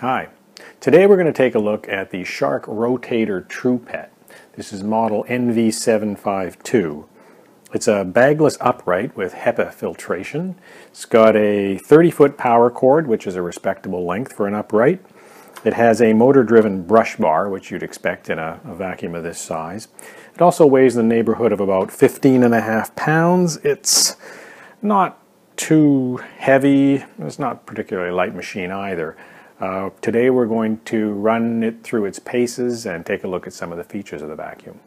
Hi. Today we're going to take a look at the Shark Rotator TruePet. This is model NV752. It's a bagless upright with HEPA filtration. It's got a 30-foot power cord, which is a respectable length for an upright. It has a motor-driven brush bar, which you'd expect in a vacuum of this size. It also weighs in the neighborhood of about 15.5 pounds. It's not too heavy. It's not a particularly light machine either. Today we're going to run it through its paces and take a look at some of the features of the vacuum.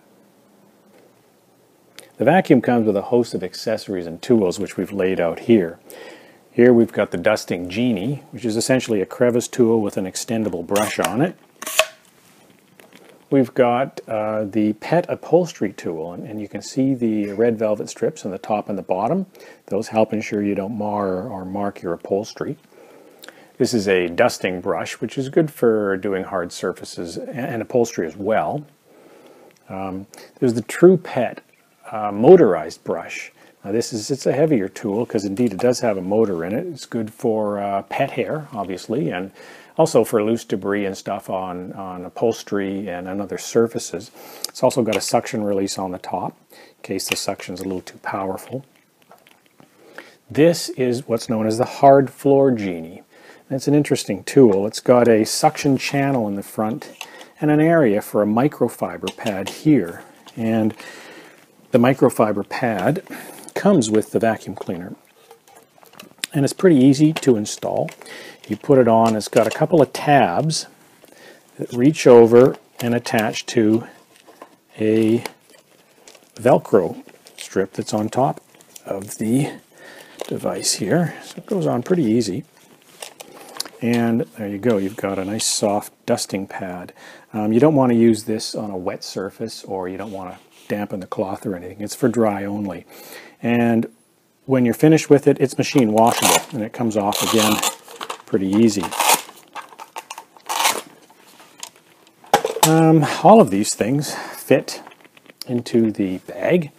The vacuum comes with a host of accessories and tools which we've laid out here. Here we've got the dusting genie, which is essentially a crevice tool with an extendable brush on it. We've got the pet upholstery tool, and you can see the red velvet strips on the top and the bottom. Those help ensure you don't mar or mark your upholstery. This is a dusting brush, which is good for doing hard surfaces and upholstery as well. There's the TruePet motorized brush. Now it's a heavier tool because indeed it does have a motor in it. It's good for pet hair, obviously, and also for loose debris and stuff on upholstery and on other surfaces. It's also got a suction release on the top in case the suction's a little too powerful. This is what's known as the hard floor genie. It's an interesting tool. It's got a suction channel in the front and an area for a microfiber pad here. And the microfiber pad comes with the vacuum cleaner. And it's pretty easy to install. You put it on, it's got a couple of tabs that reach over and attach to a Velcro strip that's on top of the device here. So it goes on pretty easy. And there you go, you've got a nice soft dusting pad. You don't want to use this on a wet surface, or you don't want to dampen the cloth or anything. It's for dry only. And when you're finished with it, it's machine washable, and it comes off again pretty easy. All of these things fit into the bag,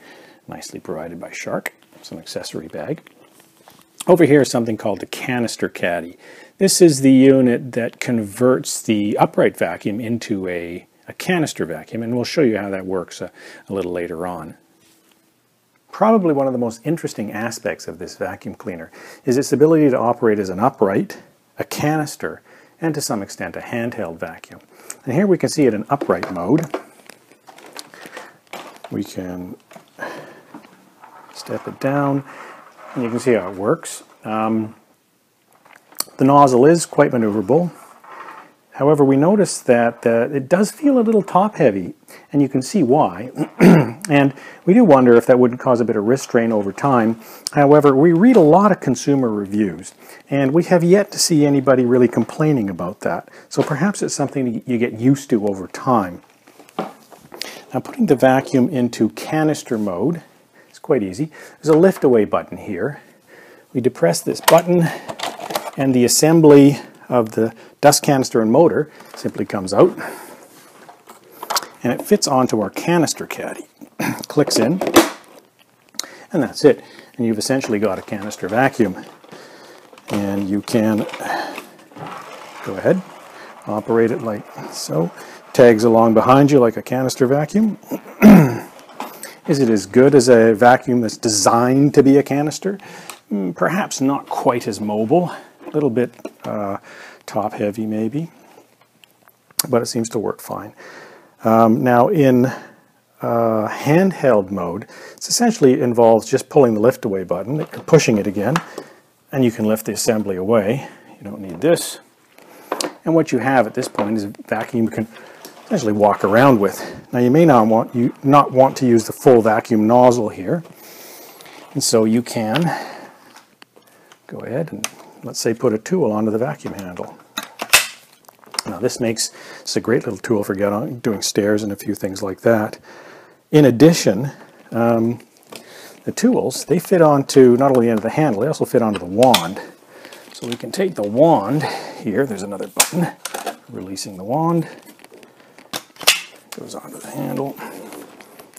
nicely provided by Shark. It's an accessory bag. Over here is something called the canister caddy. This is the unit that converts the upright vacuum into a canister vacuum, and we'll show you how that works a little later on. Probably one of the most interesting aspects of this vacuum cleaner is its ability to operate as an upright, a canister, and to some extent a handheld vacuum. And here we can see it in upright mode. We can step it down, and you can see how it works. The nozzle is quite maneuverable. However, we notice that it does feel a little top heavy, and you can see why. And we do wonder if that wouldn't cause a bit of wrist strain over time. However, we read a lot of consumer reviews, and we have yet to see anybody really complaining about that. So perhaps it's something you get used to over time. Now, putting the vacuum into canister mode is quite easy. There's a lift away button here. We depress this button, and the assembly of the dust canister and motor simply comes out, and it fits onto our canister caddy. Clicks in, and that's it. And you've essentially got a canister vacuum. And you can go ahead, operate it like so. Tags along behind you like a canister vacuum. Is it as good as a vacuum that's designed to be a canister? Perhaps not quite as mobile. A little bit top heavy maybe, but it seems to work fine. Now in handheld mode, it essentially involves just pulling the lift away button, pushing it again, and you can lift the assembly away. You don't need this. And what you have at this point is a vacuum you can essentially walk around with. Now you may not want to use the full vacuum nozzle here, and so you can go ahead and, let's say, put a tool onto the vacuum handle. Now this makes it's a great little tool for doing stairs and a few things like that. In addition, the tools, they fit onto not only the end of the handle, they also fit onto the wand. So we can take the wand here, there's another button, releasing the wand, goes onto the handle,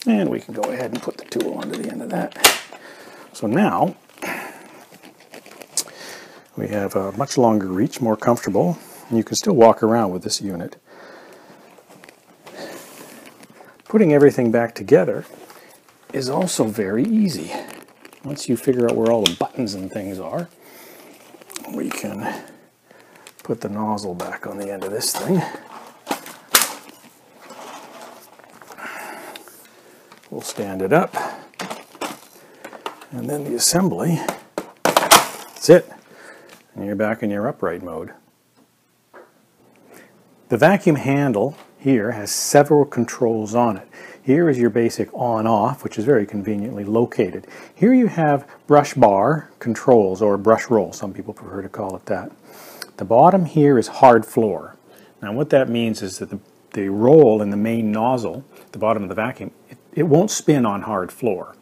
and we can go ahead and put the tool onto the end of that. So now, we have a much longer reach, more comfortable, And you can still walk around with this unit. Putting everything back together is also very easy. Once you figure out where all the buttons and things are, we can put the nozzle back on the end of this thing. We'll stand it up, and then the assembly, that's it, and you're back in your upright mode. The vacuum handle here has several controls on it. Here is your basic on-off, which is very conveniently located. Here you have brush bar controls, or brush roll, some people prefer to call it that. The bottom here is hard floor. Now what that means is that the roll in the main nozzle, the bottom of the vacuum, it won't spin on hard floor.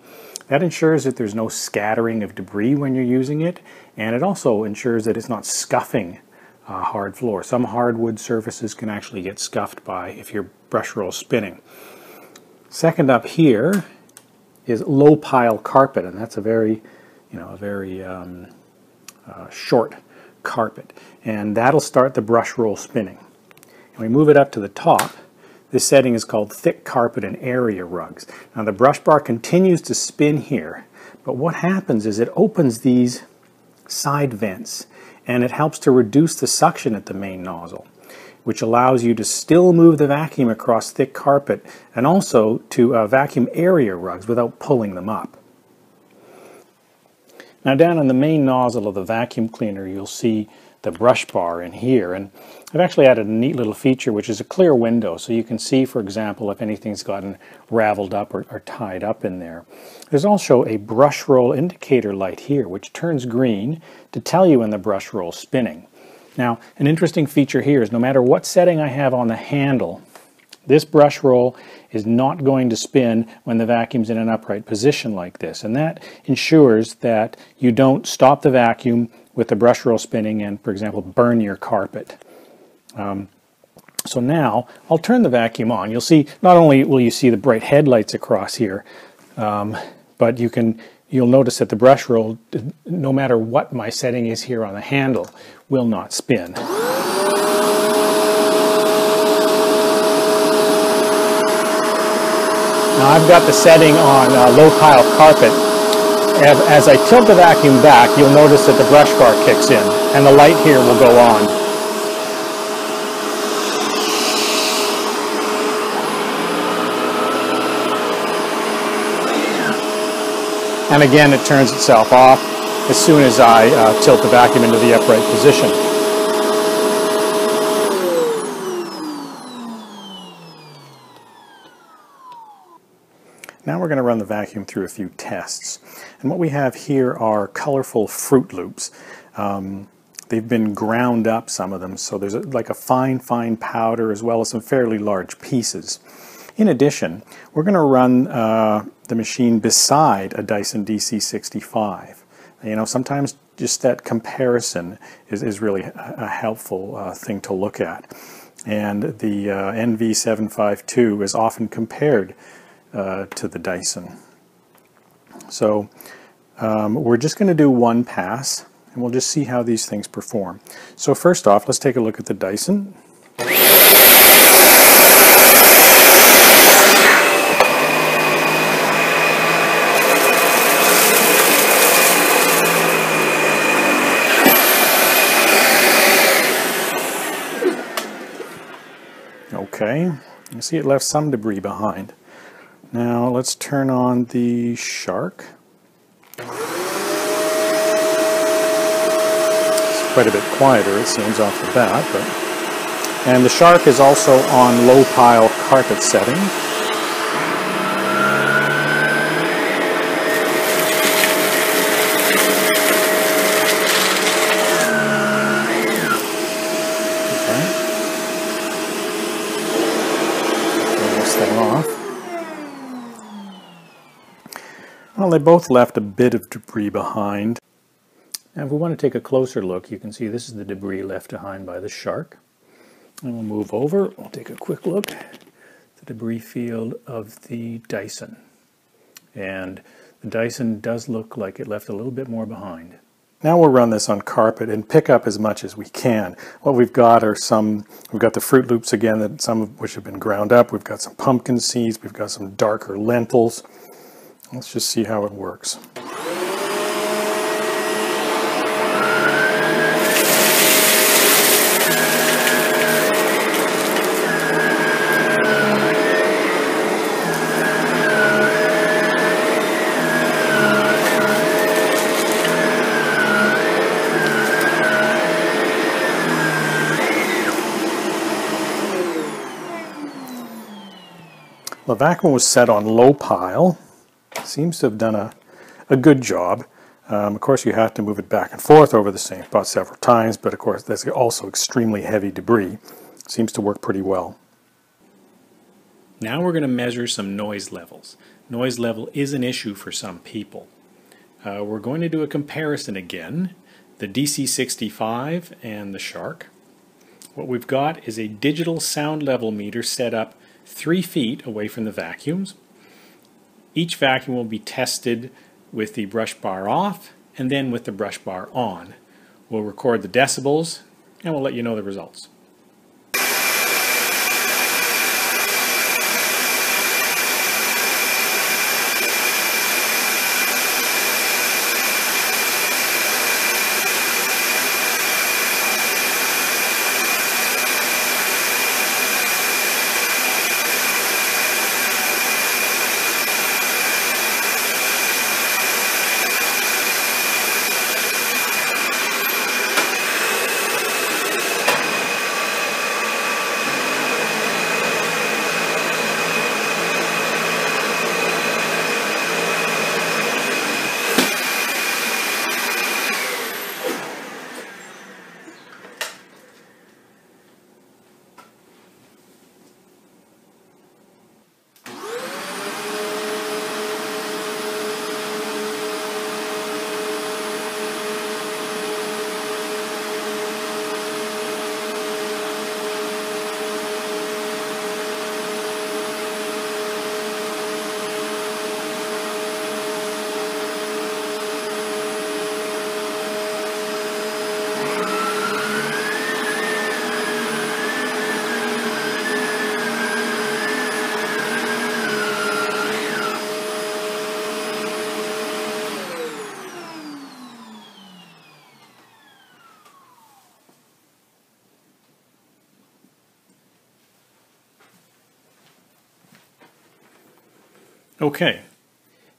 That ensures that there's no scattering of debris when you're using it, and it also ensures that it's not scuffing hard floor. Some hardwood surfaces can actually get scuffed by if your brush roll is spinning. Second up here is low pile carpet, and that's a very short carpet, and that'll start the brush roll spinning. And we move it up to the top. This setting is called thick carpet and area rugs. Now the brush bar continues to spin here, but what happens is it opens these side vents, and it helps to reduce the suction at the main nozzle, which allows you to still move the vacuum across thick carpet and also to vacuum area rugs without pulling them up. Now down in the main nozzle of the vacuum cleaner, you'll see the brush bar in here, and I've actually added a neat little feature which is a clear window, so you can see, for example, if anything's gotten raveled up or tied up in there. There's also a brush roll indicator light here which turns green to tell you when the brush roll's spinning. Now, an interesting feature here is no matter what setting I have on the handle, this brush roll is not going to spin when the vacuum's in an upright position like this, and that ensures that you don't stop the vacuum with the brush roll spinning and, for example, burn your carpet. So now I'll turn the vacuum on. You'll see, not only will you see the bright headlights across here, but you'll notice that the brush roll, no matter what my setting is here on the handle, will not spin. Now I've got the setting on low pile carpet. As I tilt the vacuum back, you'll notice that the brush bar kicks in and the light here will go on. And again, it turns itself off as soon as I tilt the vacuum into the upright position. Now we're going to run the vacuum through a few tests. And what we have here are colorful Fruit Loops. They've been ground up, some of them, so there's like a fine powder as well as some fairly large pieces. In addition, we're going to run the machine beside a Dyson DC65. You know, sometimes just that comparison is really a helpful thing to look at. And the NV752 is often compared to the Dyson. So we're just going to do one pass, and we'll just see how these things perform. So first off, let's take a look at the Dyson. Okay, you see it left some debris behind. Now let's turn on the Shark. It's quite a bit quieter, it seems, off the bat, and the Shark is also on low pile carpet setting. Well, they both left a bit of debris behind. Now, if we want to take a closer look, you can see this is the debris left behind by the Shark. And we'll move over. We'll take a quick look at the debris field of the Dyson. And the Dyson does look like it left a little bit more behind. Now we'll run this on carpet and pick up as much as we can. What we've got are we've got the Fruit Loops again, some of which have been ground up. We've got some pumpkin seeds. We've got some darker lentils. Let's just see how it works. The vacuum was set on low pile. Seems to have done a good job. Of course, you have to move it back and forth over the same spot several times, but of course that's also extremely heavy debris. Seems to work pretty well. Now we're going to measure some noise levels. Noise level is an issue for some people. We're going to do a comparison again, the DC65 and the Shark. What we've got is a digital sound level meter set up 3 feet away from the vacuums. Each vacuum will be tested with the brush bar off and then with the brush bar on. We'll record the decibels and we'll let you know the results. Okay,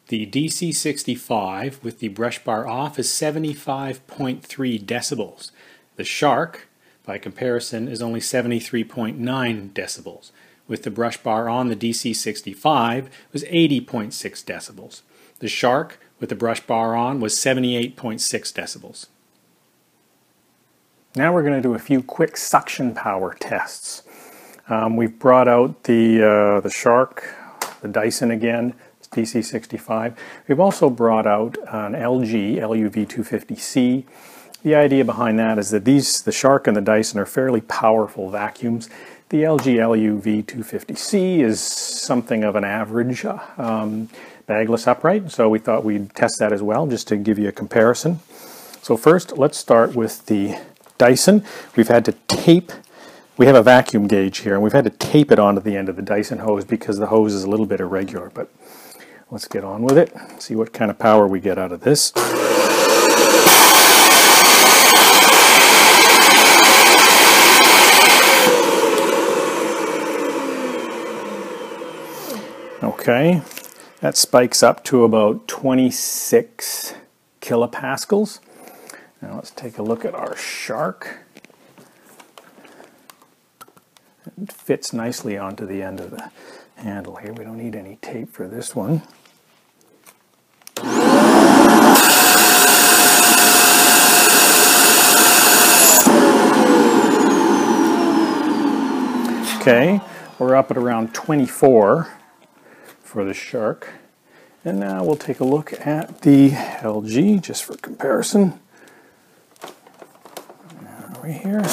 the DC65 with the brush bar off is 75.3 decibels. The Shark, by comparison, is only 73.9 decibels. With the brush bar on, the DC65 was 80.6 decibels. The Shark, with the brush bar on, was 78.6 decibels. Now we're going to do a few quick suction power tests. We've brought out the Shark, the Dyson again, DC65. We've also brought out an LG LUV250C. The idea behind that is that the Shark and the Dyson are fairly powerful vacuums. The LG LUV250C is something of an average bagless upright, so we thought we'd test that as well, just to give you a comparison. So first, let's start with the Dyson. We have a vacuum gauge here, and we've had to tape it onto the end of the Dyson hose because the hose is a little bit irregular, but let's get on with it, see what kind of power we get out of this. Okay, that spikes up to about 26 kilopascals. Now let's take a look at our Shark. It fits nicely onto the end of the handle here. We don't need any tape for this one. Okay, we're up at around 24 for the Shark. And now we'll take a look at the LG just for comparison. Over here.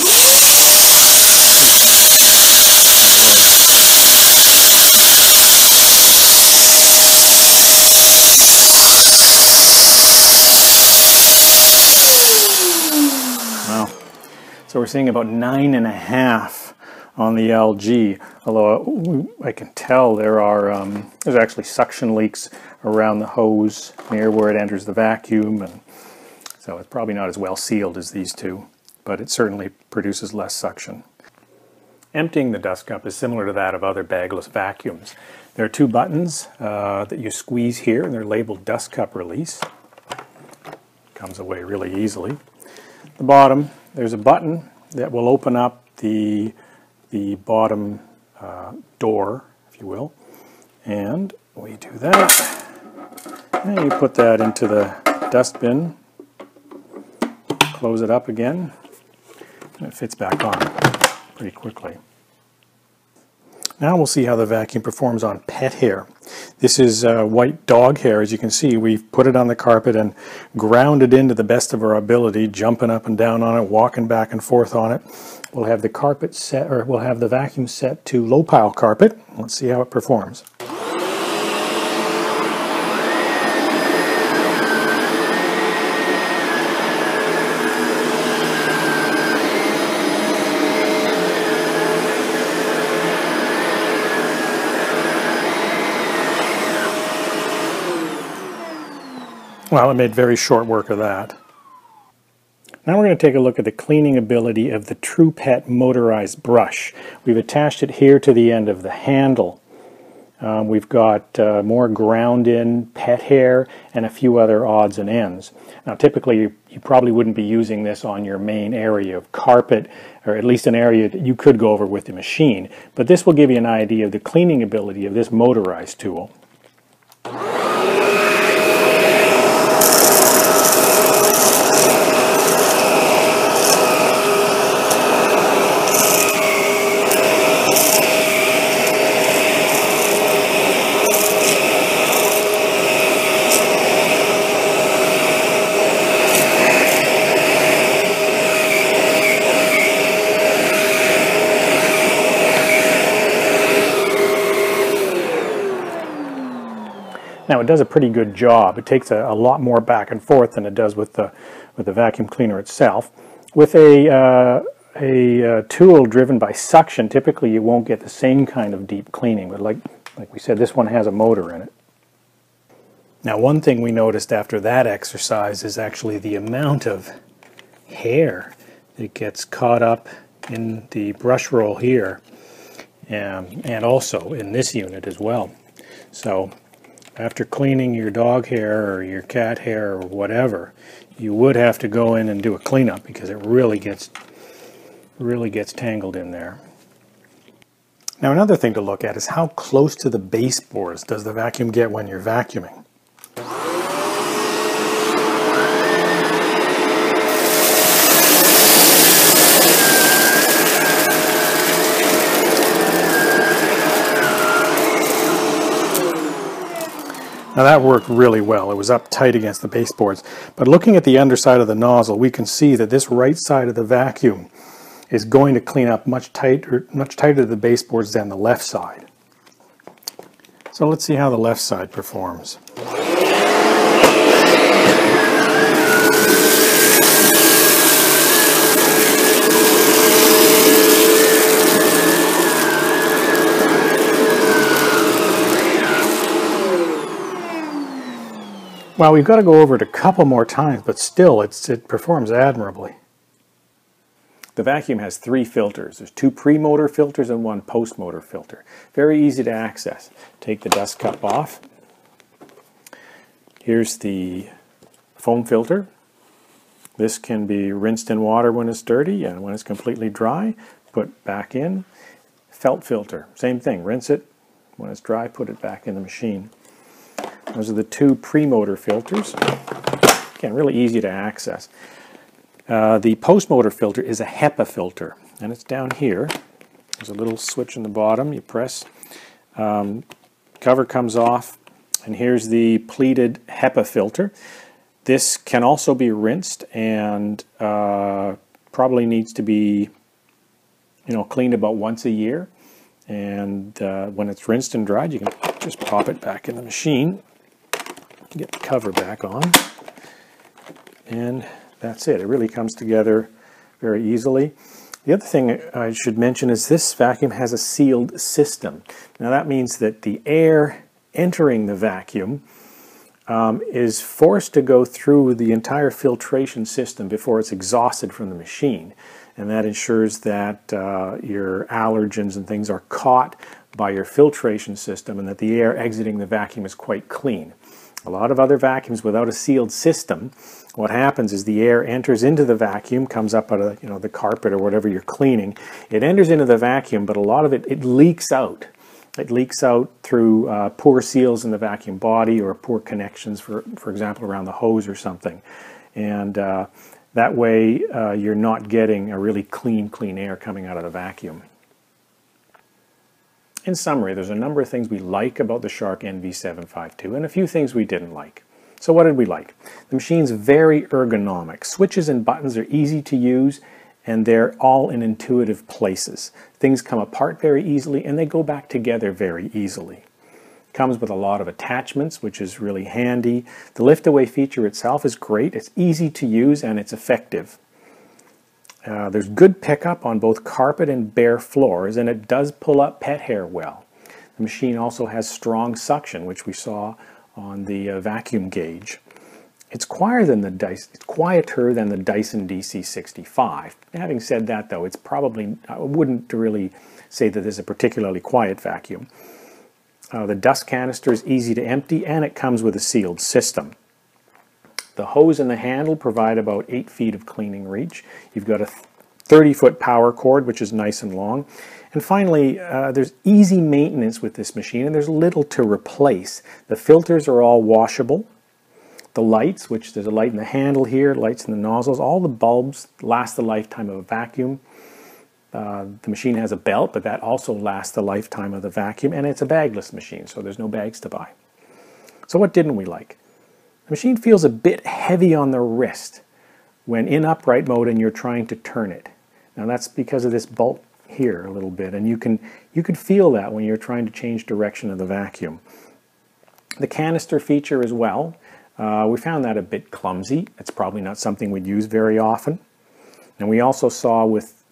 we're seeing about 9.5 on the LG, although I can tell there's actually suction leaks around the hose near where it enters the vacuum, and so it's probably not as well sealed as these two, but it certainly produces less suction. Emptying the dust cup is similar to that of other bagless vacuums. There are two buttons that you squeeze here, and they're labeled dust cup release. Comes away really easily. At the bottom, there's a button that will open up the bottom door, if you will, and we do that, and you put that into the dustbin, close it up again, and it fits back on pretty quickly. Now we'll see how the vacuum performs on pet hair. This is white dog hair. As you can see, we've put it on the carpet and ground it in to the best of our ability, jumping up and down on it, walking back and forth on it. We'll have the carpet set, or we'll have the vacuum set to low pile carpet. Let's see how it performs. Well, it made very short work of that. Now we're going to take a look at the cleaning ability of the True Pet motorized brush. We've attached it here to the end of the handle. We've got more ground-in pet hair and a few other odds and ends. Now typically you probably wouldn't be using this on your main area of carpet, or at least an area that you could go over with the machine, but this will give you an idea of the cleaning ability of this motorized tool. Now it does a pretty good job. It takes a lot more back and forth than it does with the vacuum cleaner itself. With a tool driven by suction, typically you won't get the same kind of deep cleaning, but like we said, this one has a motor in it. Now one thing we noticed after that exercise is actually the amount of hair that gets caught up in the brush roll here, and also in this unit as well. So after cleaning your dog hair or your cat hair or whatever, you would have to go in and do a cleanup because it really gets tangled in there. Now another thing to look at is how close to the baseboards does the vacuum get when you're vacuuming. Now that worked really well. It was up tight against the baseboards. But looking at the underside of the nozzle, we can see that this right side of the vacuum is going to clean up much tighter to the baseboards than the left side. So let's see how the left side performs. Well, we've got to go over it a couple more times, but still it performs admirably. The vacuum has 3 filters. There's 2 pre-motor filters and 1 post-motor filter. Very easy to access. Take the dust cup off. Here's the foam filter. This can be rinsed in water when it's dirty, and when it's completely dry, put back in. Felt filter, same thing. Rinse it. When it's dry, put it back in the machine. Those are the 2 pre-motor filters. Again, really easy to access. The post-motor filter is a HEPA filter, and it's down here. There's a little switch in the bottom. You press, cover comes off, and here's the pleated HEPA filter. This can also be rinsed and probably needs to be, cleaned about once a year. And when it's rinsed and dried, you can just pop it back in the machine. Get the cover back on, and that's it. It really comes together very easily. The other thing I should mention is this vacuum has a sealed system. Now that means that the air entering the vacuum is forced to go through the entire filtration system before it's exhausted from the machine. And that ensures that your allergens and things are caught by your filtration system and that the air exiting the vacuum is quite clean. A lot of other vacuums without a sealed system, what happens is the air enters into the vacuum, comes up out of the carpet or whatever you're cleaning. It enters into the vacuum, but a lot of it leaks out. It leaks out through poor seals in the vacuum body or poor connections, for example, around the hose or something. And that way you're not getting a really clean air coming out of the vacuum. In summary, there's a number of things we like about the Shark NV752 and a few things we didn't like. So what did we like? The machine's very ergonomic. Switches and buttons are easy to use and they're all in intuitive places. Things come apart very easily and they go back together very easily. It comes with a lot of attachments, which is really handy. The lift-away feature itself is great. It's easy to use and it's effective. There's good pickup on both carpet and bare floors, and it does pull up pet hair well. The machine also has strong suction, which we saw on the vacuum gauge. It's quieter than the Dyson DC65. Having said that, though, I wouldn't really say that this is a particularly quiet vacuum. The dust canister is easy to empty, and it comes with a sealed system. The hose and the handle provide about 8 feet of cleaning reach. You've got a 30-foot power cord, which is nice and long. And finally, there's easy maintenance with this machine, and there's little to replace. The filters are all washable. The lights, which there's a light in the handle here, lights in the nozzles, all the bulbs last the lifetime of a vacuum. The machine has a belt, but that also lasts the lifetime of the vacuum, and it's a bagless machine, so there's no bags to buy. So what didn't we like? The machine feels a bit heavy on the wrist when in upright mode and you're trying to turn it. Now that's because of this bolt here a little bit, and you can feel that when you're trying to change direction of the vacuum. The canister feature as well, we found that a bit clumsy. It's probably not something we'd use very often. And we also saw with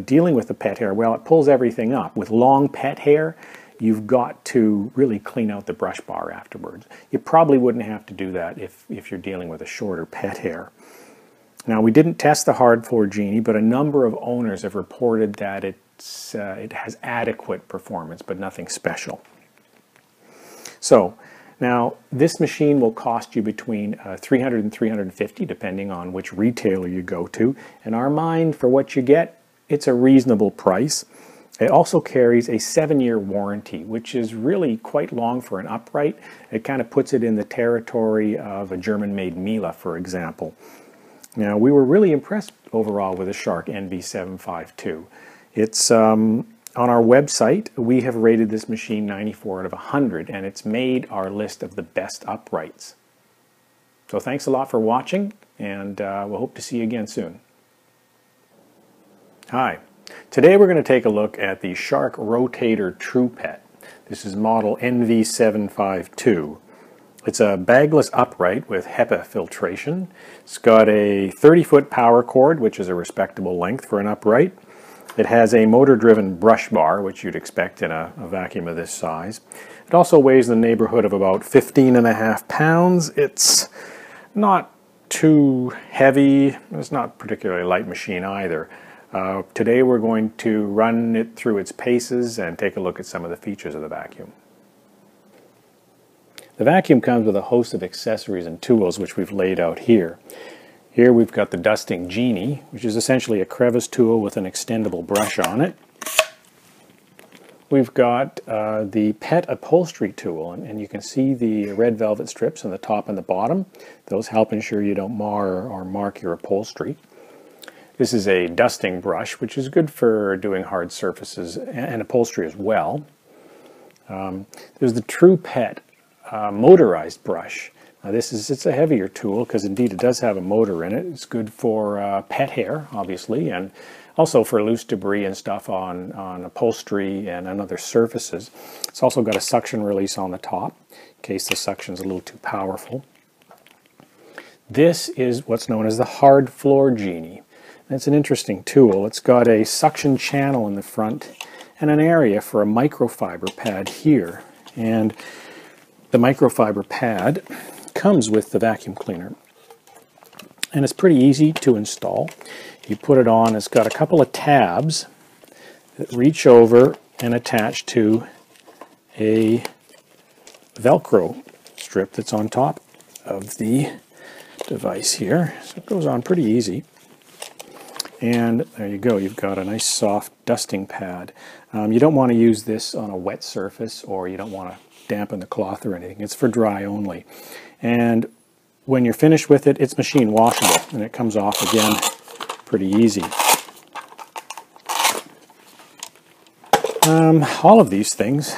dealing with the pet hair, well, it pulls everything up. With long pet hair, you've got to really clean out the brush bar afterwards. You probably wouldn't have to do that if you're dealing with a shorter pet hair. Now, we didn't test the hard floor Genie, but a number of owners have reported that it has adequate performance, but nothing special. So, now, this machine will cost you between $300 and $350, depending on which retailer you go to. In our mind, for what you get, it's a reasonable price. It also carries a 7-year warranty, which is really quite long for an upright. It kind of puts it in the territory of a German-made Miele, for example. Now, we were really impressed overall with the Shark NV752. It's on our website, we have rated this machine 94 out of 100, and it's made our list of the best uprights. So thanks a lot for watching, and we'll hope to see you again soon. Hi. Today we're going to take a look at the Shark Rotator TruePet. This is model NV752. It's a bagless upright with HEPA filtration. It's got a 30-foot power cord, which is a respectable length for an upright. It has a motor-driven brush bar, which you'd expect in a vacuum of this size. It also weighs in the neighborhood of about 15.5 pounds. It's not too heavy. It's not a particularly light machine either. Today we're going to run it through its paces and take a look at some of the features of the vacuum. The vacuum comes with a host of accessories and tools which we've laid out here. Here we've got the dusting Genie, which is essentially a crevice tool with an extendable brush on it. We've got the pet upholstery tool, and you can see the red velvet strips on the top and the bottom. Those help ensure you don't mar or mark your upholstery. This is a dusting brush, which is good for doing hard surfaces and upholstery as well. There's the TruePet motorized brush. Now it's a heavier tool because indeed it does have a motor in it. It's good for pet hair, obviously, and also for loose debris and stuff on upholstery and on other surfaces. It's also got a suction release on the top in case the suction's a little too powerful. This is what's known as the hard floor Genie. It's an interesting tool. It's got a suction channel in the front and an area for a microfiber pad here. And the microfiber pad comes with the vacuum cleaner. And it's pretty easy to install. You put it on, it's got a couple of tabs that reach over and attach to a Velcro strip that's on top of the device here. So it goes on pretty easy. And there you go, you've got a nice soft dusting pad. You don't want to use this on a wet surface, or you don't want to dampen the cloth or anything. It's for dry only. And when you're finished with it, it's machine washable, and it comes off again pretty easy. All of these things